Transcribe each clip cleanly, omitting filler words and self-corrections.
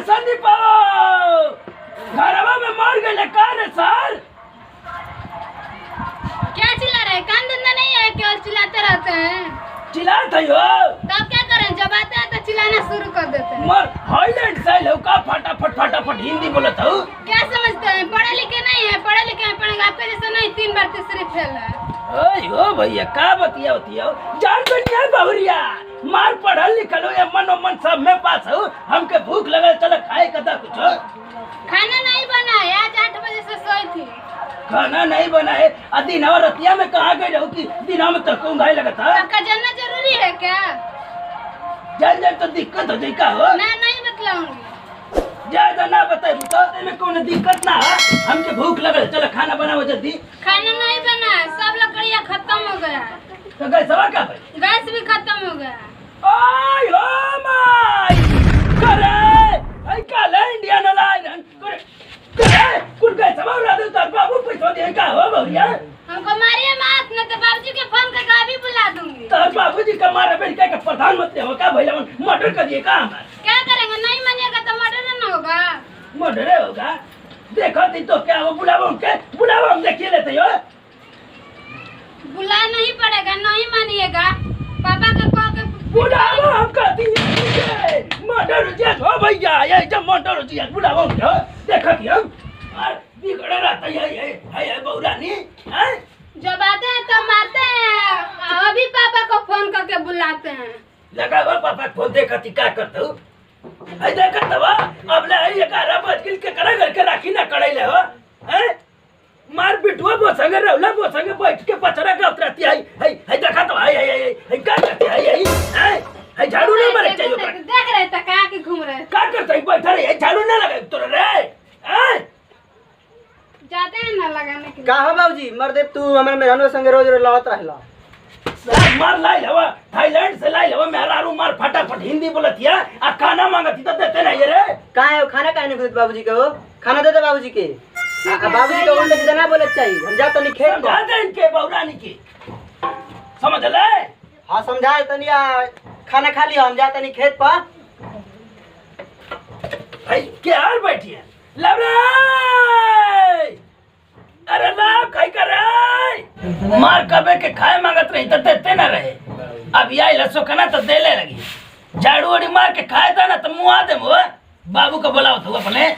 संदीप घरवा में मर गए कार सर। क्या चिल्ला रहे? काम धंधा नहीं है, केवल चिल्लाते रहते हैं। चिल्लाते हो तब क्या करें? जब आते हैं तो चिल्लाना शुरू कर देते हैं। मर हाईलैंड से लो का फटाफट हिंदी बोलत हो। क्या समझते हैं? पढ़े लिखे नहीं है, पढ़े लिखे हैं पढ़ेंगे। आपके जैसे नहीं 3 बार तीसरी फेल है। ओए ओ भैया का बतिया होती हो जान बनिया बहुरिया मार पढ़ल लिखल हो या मन सब में पास हो। हमके भूख लगल चल खाए कदा कुछ। खाना नहीं बना है, आज 8 बजे से सोई थी। खाना नहीं बना है दिन और रतिया में कहाँ गए रहो कि दिनों में तक घाई लगा था। आपका जानना जरूरी है क्या? जान तो दिक्कत हो जाए का हो मैं नहीं बतलाऊंगी। ज्यादा ना बताए बताते में कोई दिक्कत ना है। हमके भूख लगल चल खाना बनाओ जल्दी। खाना नहीं बना है, सब लकड़ियाँ खत्म हो गया है। तो गैस सवा का भाई गैस भी खत्म हो गया है। ओय हो माय करे आई काल इंडियन अलायन करे कुल गैस सवा उड़ा दे तो बाबू पैसा दे का हो भैया। हमको मारिए मत, नहीं तो बाबूजी के फोन करके अभी बुला दूंगी। तो बाबूजी का मारा बेटा का प्रधानमंत्री हो का भैया मर्डर कर दिए का हमारे। क्या करेंगे? नहीं मानिएगा तो मर्डर न होगा। मर्डर होगा देखो ती तो क्या वो बुलावा हम देखिए लेते हो। बुला नहीं पड़ेगा, नहीं मानिएगा। पापा का कह के बुलावा हम कहती है मर्डर जेल हो भैया ये जब मर्डर जेल बुलावा हो देखो ती हम और बिगड़ रहता है बहुरानी हैं। जब आते हैं तो मारते हैं, अभी पापा को फोन करके बुलाते हैं। लगा हुआ पापा फोन देखा ती क्या करते हो है देखा तवा अब ले 11 बज के करा करके राखी ना कड़ैले हो हैं। मार बिटुआ वो संगे रहला वो संगे बैठ के पचरा का उतरती है देखा तो है क्या करते है झाड़ू नहीं मारे चाहिए देख रहे थे कहाँ के घूम रहे क्या करते है बैठा रहे झाड़ू ना लगा तोरा रे हैं। जाते हैं ना लगाने के लिए। का हो बाबूजी मर्दे तू हमर मेहरानो संगे रोज लड़त रहला। मार लाई हवा थाईलैंड से लाई हवा मेहरारू मार फटाफट हिंदी बोलतिया आ खाना मांगती तो देते नहीं रे। का है खाना काहे नहीं देत बाबूजी के हो? खाना दे दे बाबूजी के। बाबूजी को उल्टा सीधा ना बोले चाहिए। हम जा तनी खेत समझा दे इनके बहुरानी की समझ ले। हां समझा तनी खाना खा लियो हम जा तनी खेत पर। भाई क्या हाल बैठी है लव रे अरे लाभ खाई कर रहे मार कबे के खाए मांगत रही तो देते ना रहे। अब यही लसो कना तो देले लगी झाड़ू उड़ी मार के खाए था ना तो मुआ दे मुआ बाबू को बुलाओ तू अपने।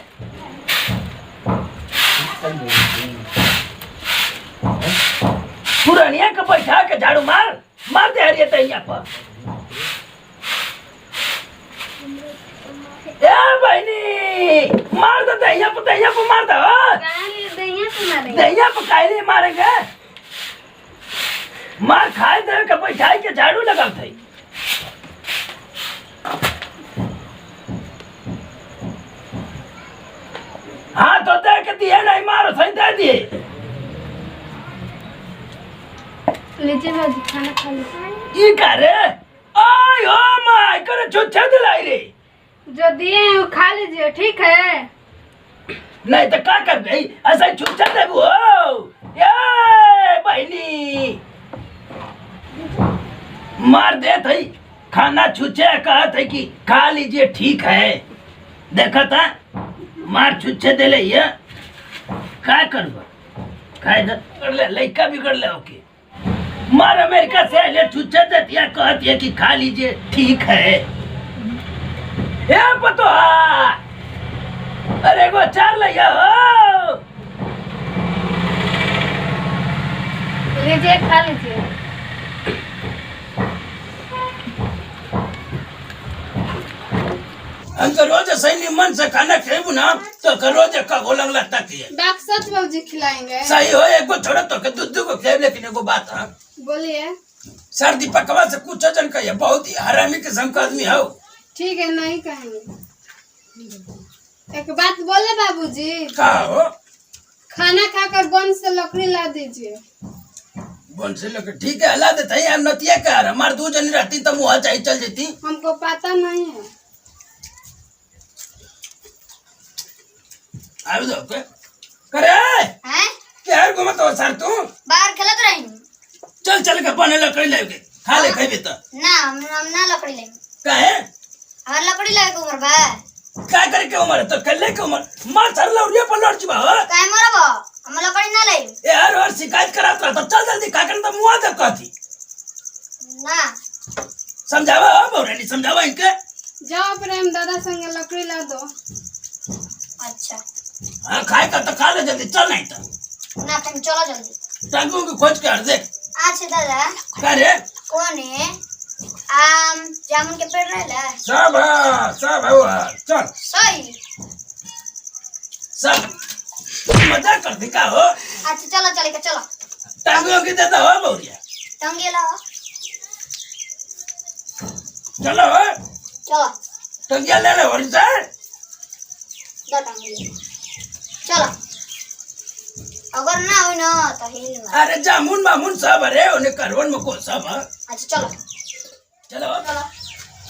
पुरानिया को बैठा के झाड़ू मार दे हरिये तैया पर। ए बहनी मार दो दहिया पर मार दो। दहिया पर काहे मारेंगे मार खाए दे के बैठाई के झाड़ू लगाओ थे। हाँ तो दे के दिए नहीं मारो सही दे दिए। लीजिए बाबूजी खाना खा लीजिए। ये करे ओय ओ माय करे छुच्छे दिलाई रे। जो दिए हैं वो खा लीजिए ठीक है। नहीं तो क्या कर गई ऐसा ही छुच्छे दे वो ये बहनी मार दे थई खाना छुच्छे कहा था कि खा लीजिए ठीक है। देखा था मार छुच्छे दे ले ये क्या करबा खाए कर ले लइका बिगड़ ले ओके। मार अमेरिका से ले छुच्छे देती है कहती है कि खा लीजिए ठीक है। ये पतो अरे वो 4 लिया हो लीजिए खा लीजिए। हमको रोज सही मन से खाना खेबू ना तो रोज का गोलंग लगता है। बात सच बाबूजी खिलाएंगे। सही हो एक बार छोड़ा तो के दूध को खेब लेकिन एगो बात है बोलिए। सर्दी पकवा से कुछ जन कहिए बहुत ही हरामी किस्म का आदमी हो। ठीक है नहीं कहेंगे। एक बात बोले बाबूजी का हो खाना खाकर वन से लकड़ी ला दीजिए। वन से लकड़ी ठीक है हला देते हैं नतिया का हमार 2 जनी रहती तो मुँह चाहिए चल जाती। हमको पता नहीं है। आवे दो के करे हैं? क्या है घुमा तो सर तू बाहर खेलत रही। चल के बने लकड़ी लेके खा ले खेबे तो ना हम ना लकड़ी लेंगे। काहे हमार लकड़ी लाए को उम्र बा काय करे के उमर तो कल्ले के उमर मार सर लौड़िया पर लड़ जीवा हो काय मरबो हम लकड़ी ना ले ए हर हर शिकायत करात रहा तो चल जल्दी का करन तो मुआ दे कहती ना समझावा हो बौरानी समझावा इनके जाओ प्रेम दादा संग लकड़ी ला दो। अच्छा हां खाए का तो खा ले जल्दी चल नहीं तो ना तुम चलो जल्दी टांगों की खोज के हट दे अच्छा दादा का रे कौन है आम जामुन के पेड़ रहेला सब हुआ चल सही सब मजाक कर दिखा हो अच्छा चलो चले के चलो टांगों की देता हो बौरिया टंगे लाओ चलो हो चलो टंगिया ले ले और से दो टंगे चलो अगर ना हो ना तो हिल में अरे जामुन मामुन सब अरे उन्हें करवन में को सब है अच्छा चलो चलो चलो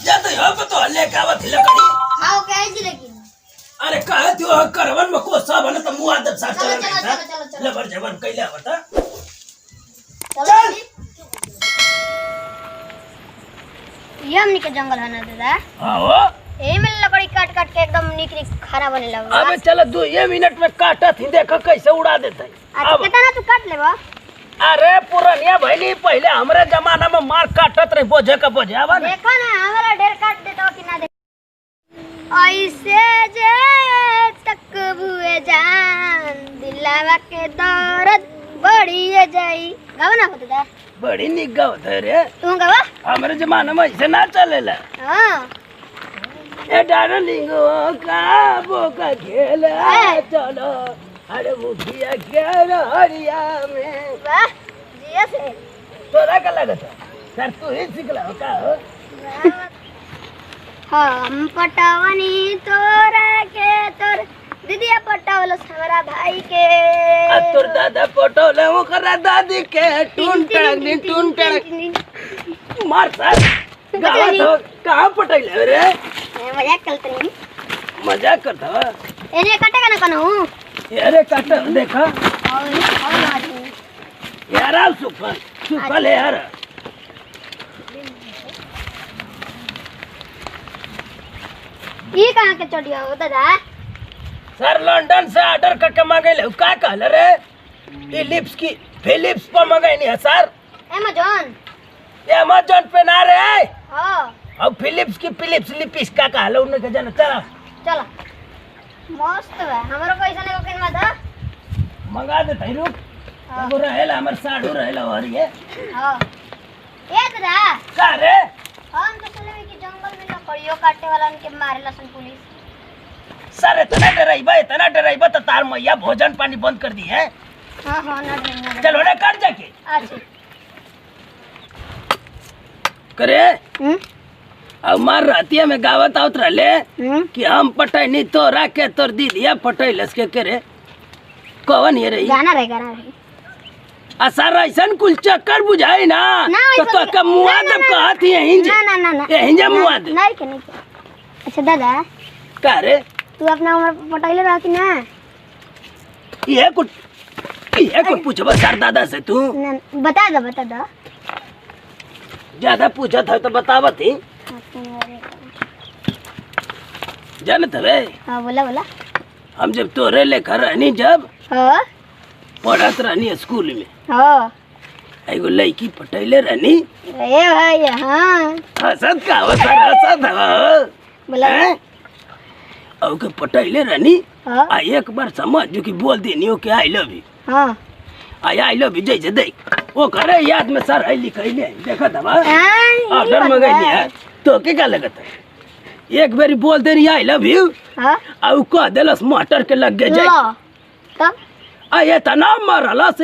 जा तो यहाँ पे तो हल्ले का बात लकड़ी खाओ क्या है जी लेकिन अरे कहे तू करवन में को सब है ना तो मुंह आदत साथ चलो, चल चलो, चलो, चलो। लबर जबर कैला बता चलो चल। ये हमनी के जंगल है ना दादा हाँ हो यही में लकड़ी काट काट के एकदम निक निक खाना बने लगा अबे चलो 2 मिनट में काटा थी देखो कैसे उड़ा देते अच्छा कितना तू काट लेबा अरे पुरानिया भैली पहले हमारे जमाना में मार काटत रहे बोझे का बोझे आवा ना देखो ना हमारा ढेर काट देता हो कि ना दे ऐसे जे तक बुए जान दिलावा के दर्द बढ़िए जाई गाओ ना होता था बड़ी निग्गा होता रे तू गावा हमारे जमाना में ऐसे ना चलेला हां ए डार्लिंग का बोका खेल चलो अरे मुखिया क्या हरिया में वाह जिया से तोरा का लगता सर तू ही सिखला हो का हो हम पटवनी तोरा के तोर दीदिया पटवल हमारा भाई के आ तोर दादा पटोले ओकरा दादी के टून टड़क मार सर गावा तो कहां पटैले रे मजाक करते नहीं मजाक करता एने काटेगा ना कनो अरे काट देखा और यार आओ सुखल है यार ये कहाँ के चोटिया हो दादा सर लंदन से ऑर्डर करके मांगे ले का कहले रे फिलिप्स पर मंगाई नहीं है सर अमेज़न अमेज़न पे ना रे हां अब फिलिप्स लिपिस का कहले उन्हें के जाना चला चलो मस्त है हमरो कैसा ने कोकिन में दा मंगा दे तई रुक वो रहेला हमर साडू रहेला और ये हां ए दादा का रे हम तो सुने कि जंगल में लकड़ियों काटे वाला उनके मारे लसन पुलिस सर इतना डराइबा तो तार मैया भोजन पानी बंद कर दी है हां ना चलो ना काट जाके अच्छा करे अब मार रातिया में गावत आवत रहले कि हम पटैनी तोरा के तोर दीदिया पटैलस के करे कौन ये रही गाना रहे असर ऐसन कुल चक्कर बुझाई ना तो का मुआ दब कहत यहीं जे ना यहीं जे मुआ दे नहीं के अच्छा दादा का रे तू अपना उम्र पटाइले रह कि ना ये कुछ पूछबा सर दादा से तू बता दो ज्यादा पूछत है तो बतावत ही जानत हवे हाँ बोला हम जब तोरे लेकर रहनी जब हाँ पढ़त रहनी स्कूल में हाँ एगो लड़की पटैले रहनी ए भाई हाँ हसत का हो सर हसत हो बोला और के पटैले रहनी हाँ आ एक बार समझ जो कि बोल देनी हो कि आई लव यू हाँ आई लव यू जैसे देख वो करे याद में सर है लिखैले देखा दबा ये ऑर्डर मंगाई है तो क्या लगत है एक बारी बोल दे रही आई लव यू हाँ और कह देलस मटर के लग गए जाए तब ये तना मरलस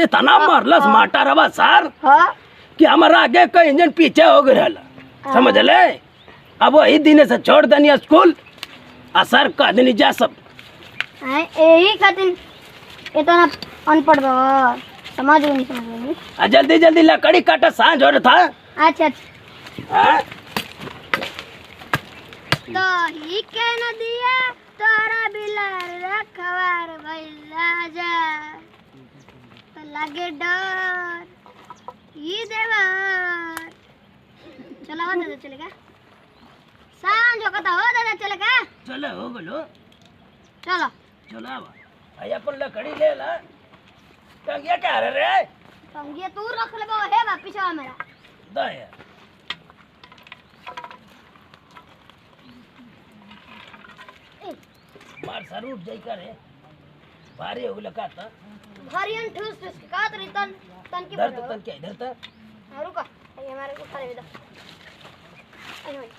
मटरवा सर हाँ कि हमारा आगे का इंजन पीछे हो गया समझ ले अब वही दिन से छोड़ देनी स्कूल आ सर कह देनी जा सब यही खातिर इतना अनपढ़ बा समझ नहीं समझ आ जल्दी लकड़ी काटा सांझ हो रहा था अच्छा हाँ? तो ही के नदिया तोरा बिलार रखवार भइला जा तो लगे डर ये देवर चलो दादा चलेगा सांझ हो कता हो दादा चले का चलो हो बोलो चलो चलो आवा भाई अपन लकड़ी ले ला टंगिया क्या रे टंगिया तू रख ले बा हे बा पीछे मेरा दा यार मार सर उठ जाई करे भारी हो लगा था भारियन ठूस ठूस के काट रही तन तन की इधर तो तन क्या इधर तो रुका ये हमारे को खड़े इधर अरे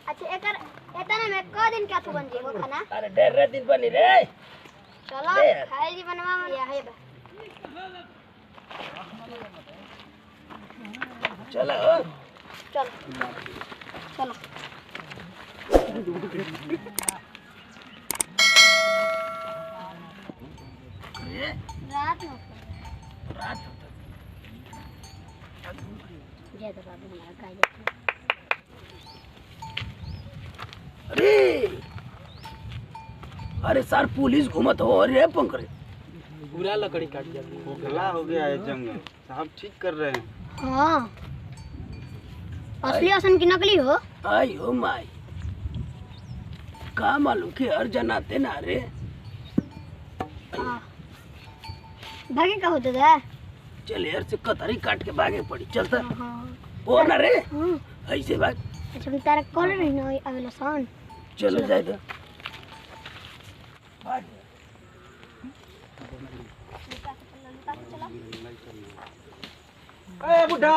अच्छा एकर एतना में क दिन क्या तू बन जेबो खाना अरे डेढ़ रे दिन बनी रे चलो दे। खाई जी बनवा या है बा चलो चलो चलो अरे रात में रात जय तो बाबू हमारा खाई जाते अरे अरे सर पुलिस घूमत हो अरे पंकरे पूरा लकड़ी काट दिया खोखला हो गया है जंगल साहब ठीक कर रहे हैं हां असली असन की नकली हो आई हो माई का मालूम कि हर जनाते ना रे हाँ। भागे का होता था चल यार से कतरी काट के भागे पड़ी चलता हाँ वो ना रे हाँ ऐसे भाग अच्छा हम तारा कॉल नहीं ना अवेला सान चलो जाए तो भाग। ए बुढ़ा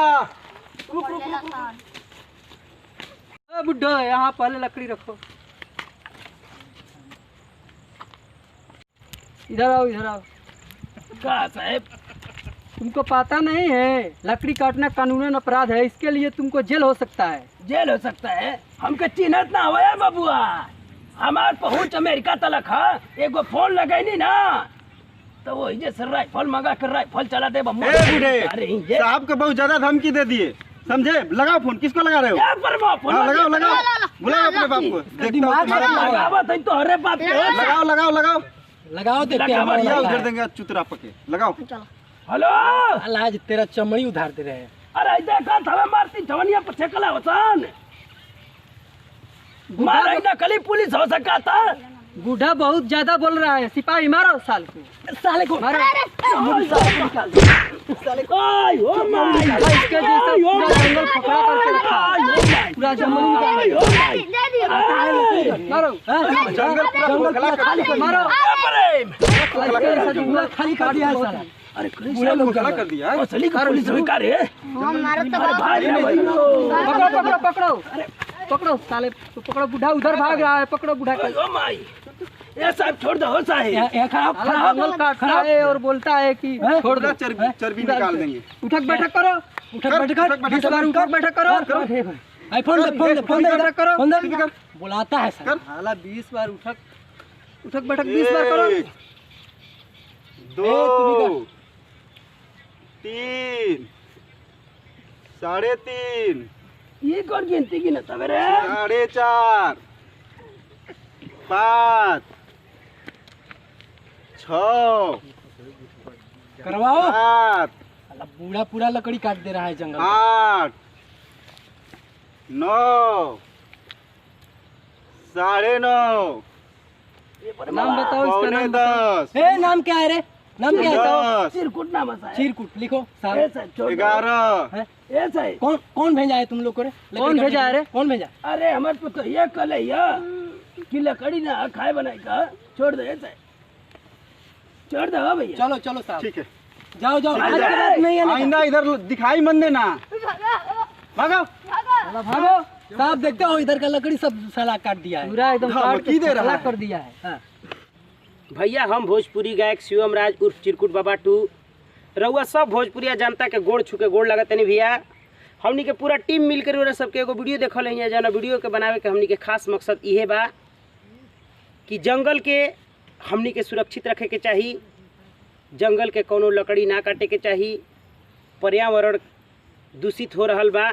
ए बुढ़ा यहाँ पहले लकड़ी रखो इधर आओ का साहब तुमको पता नहीं है लकड़ी काटना कानूनन अपराध है इसके लिए तुमको जेल हो सकता है जेल हो सकता है हमके चिन्हत ना हुआ है बबुआ हमार पहुंच अमेरिका तलक है एगो फोन लगैनी ना तो वो जैसे राइफल मंगा कर राइफल चला दे ए बूढ़े अरे ये साहब के बहुत ज्यादा धमकी दे दिए समझे लगाओ फोन किसको लगा रहे हो क्या परवा फोन हाँ, लगाओ बुलाओ अपने बाप को देखता हूँ तुम्हारा क्या होगा। लगावत है तो अरे बाप रे लगाओ बढ़िया उधर देंगे चुतरा पके लगाओ हेलो आज तेरा चमड़ी उधार दे रहे हैं अरे देखा था मारती जवनिया पर छकला होसान मारा नकली पुलिस हो सका था बूढ़ा बहुत ज्यादा बोल रहा है सिपाही मारो साल को साले को मारो आय ओ माय इसके जैसा पूरा जंगल पकड़ा करके रखा है। पूरा जंगल मारो जंगल पूरा खोखला कर दिया। मारो खोखला कर दिया। पूरा खाली काट दिया है साला अरे पूरा खोखला कर दिया है। असली का पुलिस भी का रे हां मारो तो अरे भाई रे भाई पकड़ो साले पकड़ो बूढ़ा उधर भाग रहा है पकड़ो बूढ़ा को ओ माय ये साहब छोड़ दो साहब साला जंगल काटता है और बोलता है कि छोड़ दो पूरा चर्बी निकाल देंगे उठक बैठक करो उठक बैठक करो फोन दे करो बुलाता है साला 20 बार उठक बैठक 20 बार करो 2 3 3.5 ये कौन गिनती की ना सवेरे 4.5 5 6 करवाओ 7 बूढ़ा पूरा लकड़ी काट दे रहा है जंगल 8 9 9:30 नाम बताओ इसका पौने नाम बताओ 10 ए नाम क्या है रे नाम क्या है 10 चिरकुट नाम है साहब चिरकुट लिखो ए साहब साहब छोड़ दो 11 ए साहब कौन भेजा है तुम लोग को रे कौन भेजा है रे कौन भेजा अरे हमारे को तो ये कल है या कि लकड़ी ना खाए बनाई का छोड़ दे साहब छोड़ दो भैया चलो साहब ठीक है जाओ ठीक है। आज के बाद नहीं आने आइंदा इधर दिखाई मत देना भागो का। भागो साहब देखते हो इधर का लकड़ी सब साला काट दिया है पूरा एकदम काट धमकी दे के रहा खतरा है। कर दिया है हाँ। भैया हम भोजपुरी गायक शिवम राज उर्फ चिरकुट बाबा टू रउआ सब भोजपुरिया जनता के गोड़ छुके गोड़ लगत नहीं भैया हमनी के पूरा टीम मिलकर और सबके एगो वीडियो देखल है जना वीडियो के बनावे के हमनी के खास मकसद इहे बा कि जंगल के हमनी के सुरक्षित रखे के चाही जंगल के कोनो लकड़ी ना काटे के चाही पर्यावरण दूषित हो रहल बा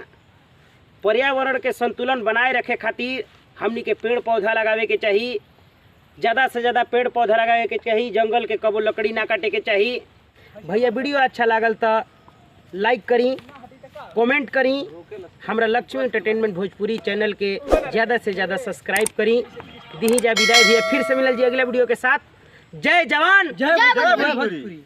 पर्यावरण के संतुलन बनाए रखे खातिर हमनी के पेड़ पौधा लगावे के चाहिए, ज़्यादा से ज़्यादा पेड़ पौधा लगावे के चाहिए, जंगल के कबो लकड़ी ना काटे के चाहिए। भैया वीडियो अच्छा लागल तो लाइक करी, कमेंट करी, हमरा लक्ष्मी एंटरटेनमेंट भोजपुरी चैनल के ज़्यादा से ज़्यादा सब्सक्राइब करी। दी जा विदाई भैया, फिर से मिलल जी अगले वीडियो के साथ। जय जवान जय भोजपुरी।